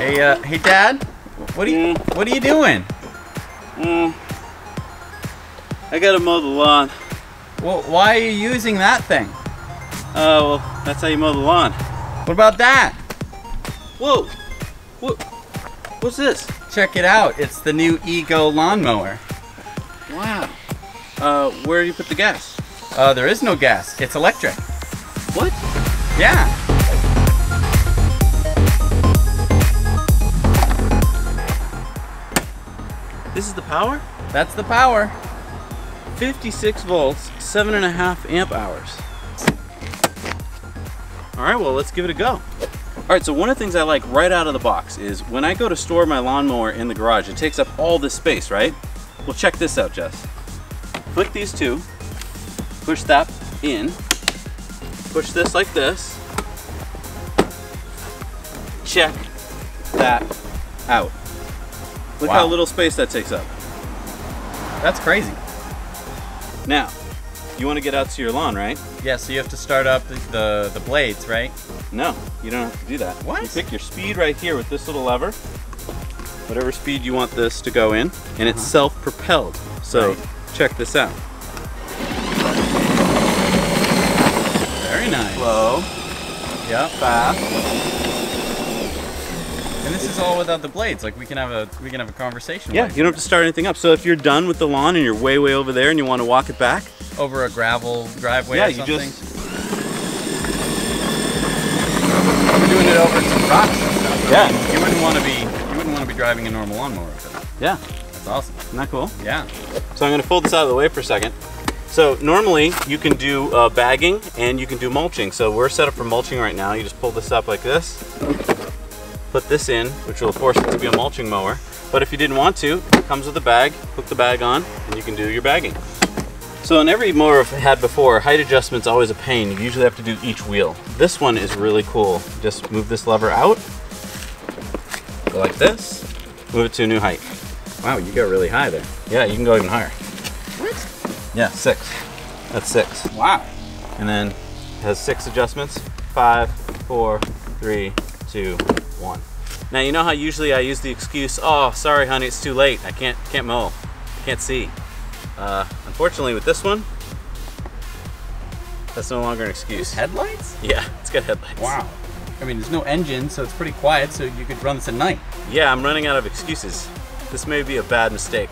Hey, Dad. What are you doing? I gotta mow the lawn. Well, why are you using that thing? Well, that's how you mow the lawn. What about that? Whoa! What's this? Check it out. It's the new Ego lawnmower. Wow. Where do you put the gas? There is no gas. It's electric. What? Yeah. This is the power? That's the power. 56 volts, 7.5 amp hours. All right, well, let's give it a go. All right, so one of the things I like right out of the box is when I go to store my lawnmower in the garage, it takes up all this space, right? Well, check this out, Jess. Flick these two, push that in, push this like this, check that out. Look Wow. how little space that takes up. That's crazy. Now, you want to get out to your lawn, right? Yeah, so you have to start up the blades, right? No, you don't have to do that. What? You pick your speed right here with this little lever, whatever speed you want this to go in, and it's self-propelled. So Right. check this out. Very nice. Slow, Yep. fast. And this is all without the blades. Like we can have a conversation. Yeah, like, you don't have to start anything up. So if you're done with the lawn and you're way over there and you want to walk it back, over a gravel driveway yeah, or you something. just We're doing it over some rocks and stuff. Yeah. You wouldn't want to be driving a normal lawnmower with it. yeah, That's awesome. isn't that cool? Yeah. So I'm going to fold this out of the way for a second. So normally you can do bagging and you can do mulching. So we're set up for mulching right now. You just pull this up like this, put this in, which will force it to be a mulching mower. But if you didn't want to, it comes with a bag, hook the bag on, and you can do your bagging. So in every mower I've had before, height adjustment's always a pain. You usually have to do each wheel. This one is really cool. Just move this lever out, go like this, move it to a new height. Wow, you go really high there. Yeah, you can go even higher. What? Yeah, 6. That's 6. Wow. And then it has 6 adjustments. 5, 4, 3, 2, 1. Now you know how usually I use the excuse, oh, sorry honey, it's too late. I can't mow. I can't see. Unfortunately with this one, that's no longer an excuse. Headlights? Yeah, it's got headlights. Wow. I mean, there's no engine, so it's pretty quiet, so you could run this at night. Yeah, I'm running out of excuses. This may be a bad mistake.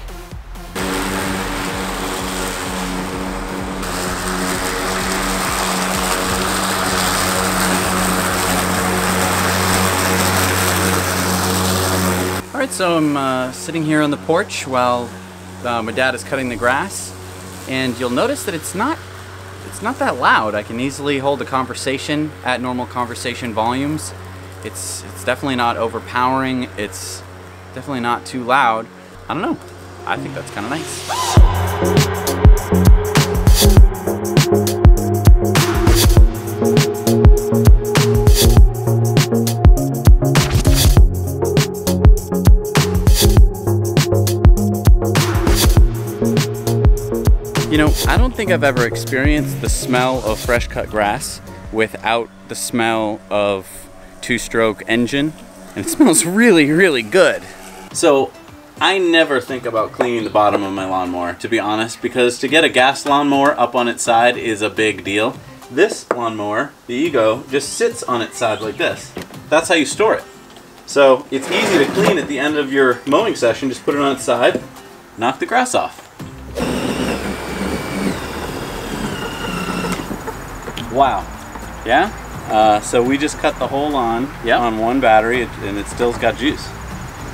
All right, so I'm sitting here on the porch while my dad is cutting the grass, and you'll notice that it's not that loud. I can easily hold a conversation at normal conversation volumes. It's definitely not overpowering. It's definitely not too loud. I don't know. I think that's kind of nice. You know, I don't think I've ever experienced the smell of fresh cut grass without the smell of two-stroke engine, and it smells really, really good. So I never think about cleaning the bottom of my lawnmower, to be honest, because to get a gas lawnmower up on its side is a big deal. This lawnmower, the Ego, just sits on its side like this. That's how you store it. So it's easy to clean at the end of your mowing session. Just put it on its side, knock the grass off. Wow. Yeah? So we just cut the whole lawn on one battery, and it still's got juice.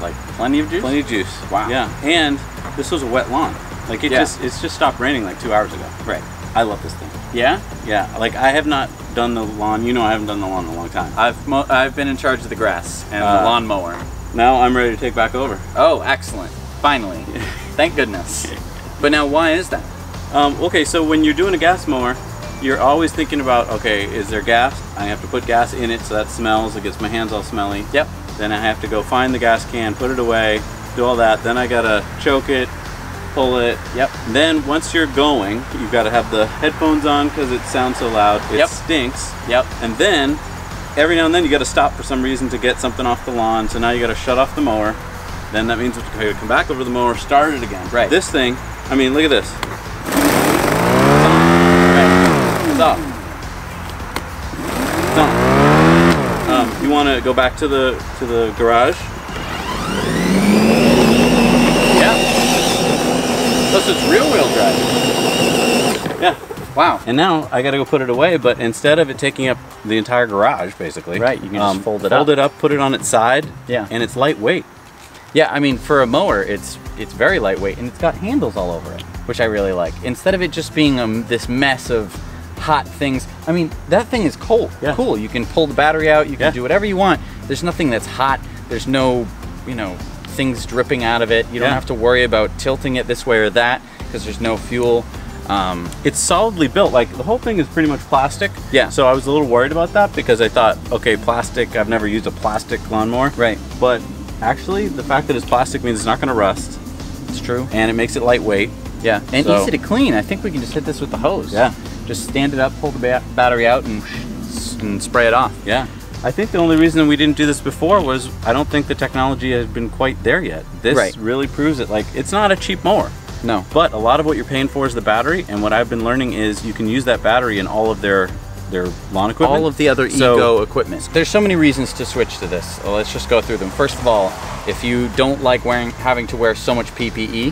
Like plenty of juice? Plenty of juice. Wow. Yeah. And this was a wet lawn. Like it's just stopped raining like 2 hours ago. Right. I love this thing. Yeah? Yeah. Like I have not done the lawn. You know I haven't done the lawn in a long time. I've been in charge of the grass and the lawnmower. Now I'm ready to take back over. Oh, excellent. Finally. Thank goodness. But now why is that? Okay, so when you're doing a gas mower, you're always thinking about, okay, is there gas? I have to put gas in it so that smells, it gets my hands all smelly. Yep. Then I have to go find the gas can, put it away, do all that. Then I gotta choke it, pull it. Yep. Then once you're going, you've gotta have the headphones on because it sounds so loud. It stinks. Yep. And then every now and then you got to stop for some reason to get something off the lawn. So now you got to shut off the mower. Then that means you have to come back over the mower, start it again. Right. This thing, I mean, look at this. It's off. It's on. You want to go back to the garage? Yeah. Plus it's rear wheel drive. Yeah. Wow. And now I got to go put it away, but instead of it taking up the entire garage, basically. Right. You can just fold it up. Fold it up, put it on its side. Yeah. And it's lightweight. Yeah, I mean, for a mower, it's very lightweight, and it's got handles all over it, which I really like. Instead of it just being this mess of hot things, I mean, that thing is cool. Yeah. Cool. You can pull the battery out. You can do whatever you want. There's nothing that's hot. There's no, you know, things dripping out of it. You don't have to worry about tilting it this way or that because there's no fuel. It's solidly built. Like, the whole thing is pretty much plastic. Yeah. So I was a little worried about that because I thought, okay, plastic, I've never used a plastic lawnmower. Right. But actually, the fact that it's plastic means it's not going to rust. It's true. And it makes it lightweight. Yeah. And easy to clean. I think we can just hit this with the hose. Yeah. Just stand it up, pull the battery out, and spray it off. Yeah. I think the only reason we didn't do this before was I don't think the technology has been quite there yet. This really proves it. Like, it's not a cheap mower. No. But a lot of what you're paying for is the battery, and what I've been learning is you can use that battery in all of their lawn equipment. All of the other Ego equipment. There's so many reasons to switch to this. So let's just go through them. First of all, if you don't like having to wear so much PPE,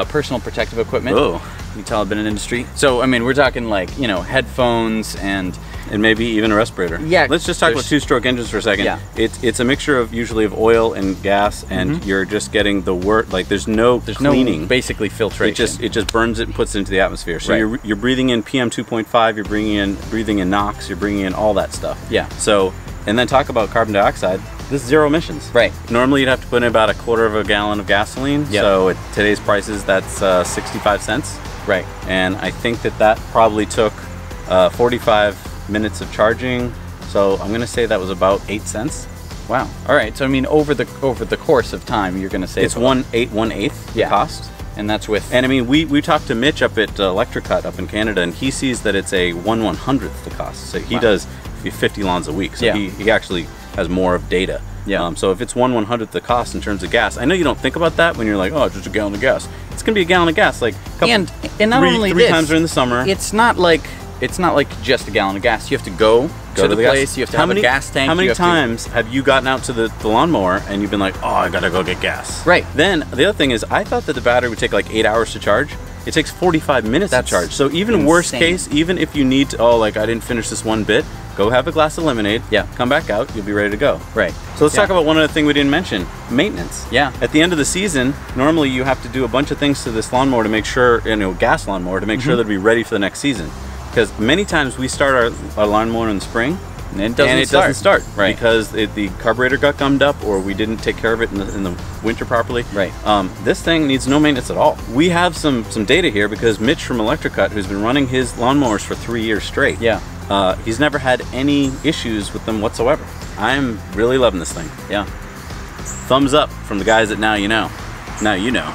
personal protective equipment. Oh. You can tell I've been in industry. So, I mean, we're talking like, you know, headphones and maybe even a respirator. Yeah. Let's just talk about two-stroke engines for a second. Yeah. It's a mixture of usually of oil and gas, and you're just getting the like there's no cleaning. No basically filtration. It just burns it and puts it into the atmosphere. So you're breathing in PM 2.5, you're breathing in NOx, you're bringing in all that stuff. Yeah. So, and then talk about carbon dioxide. This is zero emissions. Right. Normally you'd have to put in about 1/4 of a gallon of gasoline. Yep. So at today's prices, that's 65 cents. Right. And I think that probably took 45 minutes of charging. So I'm gonna say that was about 8 cents. Wow. All right. So I mean, over the course of time, you're gonna say it's 1/8 cost. And that's with. And I mean, we talked to Mitch up at Electricut up in Canada, and he sees that it's a 1/100th the cost. So he does 50 lawns a week. So he actually has more of data. Yeah. So if it's 1/100th the cost in terms of gas, I know you don't think about that when you're like, oh, it's just a gallon of gas. It's gonna be a gallon of gas, like and not only three this, times during the summer. It's not like just a gallon of gas. You have to go to the place. You have to have a gas tank. How many times have you gotten out to the lawnmower and you've been like, oh, I gotta go get gas? Right. Then the other thing is, I thought that the battery would take like 8 hours to charge. It takes 45 minutes to charge. So even worst case, even if you need to, I didn't finish this one bit, go have a glass of lemonade. Yeah. Come back out. You'll be ready to go. Right. So let's talk about one other thing we didn't mention: maintenance. Yeah. At the end of the season, normally you have to do a bunch of things to this lawnmower to make sure, gas lawnmower, to make sure that it'll be ready for the next season. Because many times we start our lawnmower in the spring, and it doesn't start. Right. Because the carburetor got gummed up, or we didn't take care of it in the winter properly. Right. This thing needs no maintenance at all. We have some data here because Mitch from Electricut, who's been running his lawnmowers for 3 years straight. Yeah. He's never had any issues with them whatsoever. I'm really loving this thing. Yeah. Thumbs up from the guys at Now You Know. Now you know.